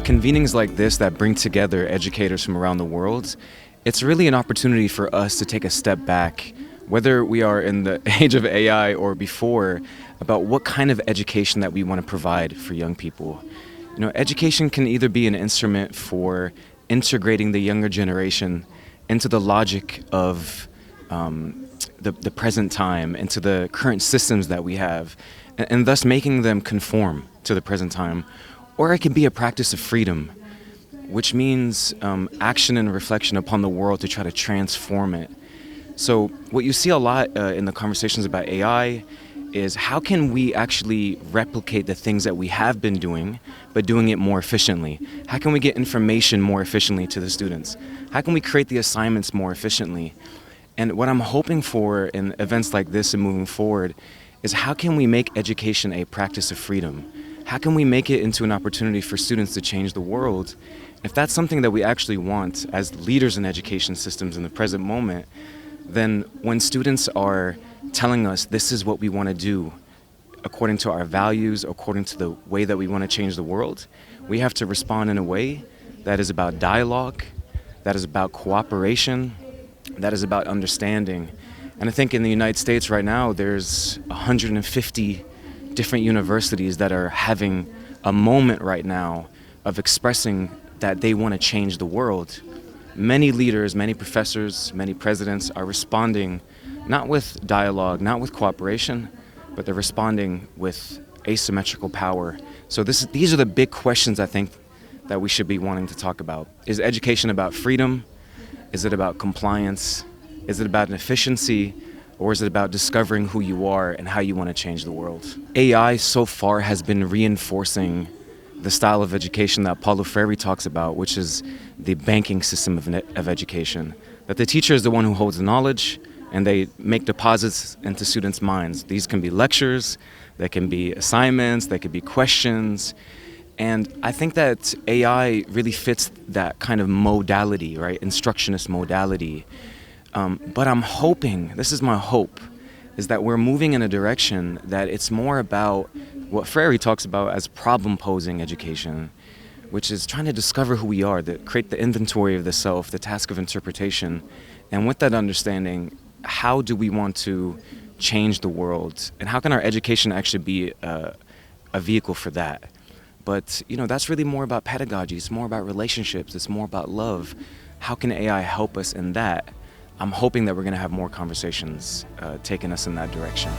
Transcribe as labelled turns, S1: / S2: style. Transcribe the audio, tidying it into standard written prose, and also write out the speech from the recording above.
S1: convenings like this that bring together educators from around the world, it's really an opportunity for us to take a step back, whether we are in the age of AI or before, about what kind of education that we want to provide for young people. You know, education can either be an instrument for integrating the younger generation into the logic of the present time, into the current systems that we have, and thus making them conform to the present time. Or it can be a practice of freedom, which means action and reflection upon the world to try to transform it. So what you see a lot in the conversations about AI is how can we actually replicate the things that we have been doing, but doing it more efficiently? How can we get information more efficiently to the students? How can we create the assignments more efficiently? And what I'm hoping for in events like this and moving forward is how can we make education a practice of freedom? How can we make it into an opportunity for students to change the world? If that's something that we actually want as leaders in education systems in the present moment, then when students are telling us this is what we want to do according to our values, according to the way that we want to change the world, we have to respond in a way that is about dialogue, that is about cooperation, that is about understanding. And I think in the United States right now, there's 150 different universities that are having a moment right now of expressing that they want to change the world. Many leaders, many professors, many presidents are responding not with dialogue, not with cooperation, but they're responding with asymmetrical power. So these are the big questions I think that we should be wanting to talk about. Is education about freedom? Is it about compliance? Is it about an efficiency? Or is it about discovering who you are and how you want to change the world? AI so far has been reinforcing the style of education that Paulo Freire talks about, which is the banking system of education. That the teacher is the one who holds the knowledge and they make deposits into students' minds. These can be lectures, they can be assignments, they could be questions. And I think that AI really fits that kind of modality, right? Instructionist modality. But I'm hoping, this is my hope, is that we're moving in a direction that it's more about what Freire talks about as problem-posing education, which is trying to discover who we are, create the inventory of the self, the task of interpretation. And with that understanding, how do we want to change the world? And how can our education actually be a vehicle for that? But, you know, that's really more about pedagogy. It's more about relationships. It's more about love. How can AI help us in that? I'm hoping that we're going to have more conversations taking us in that direction.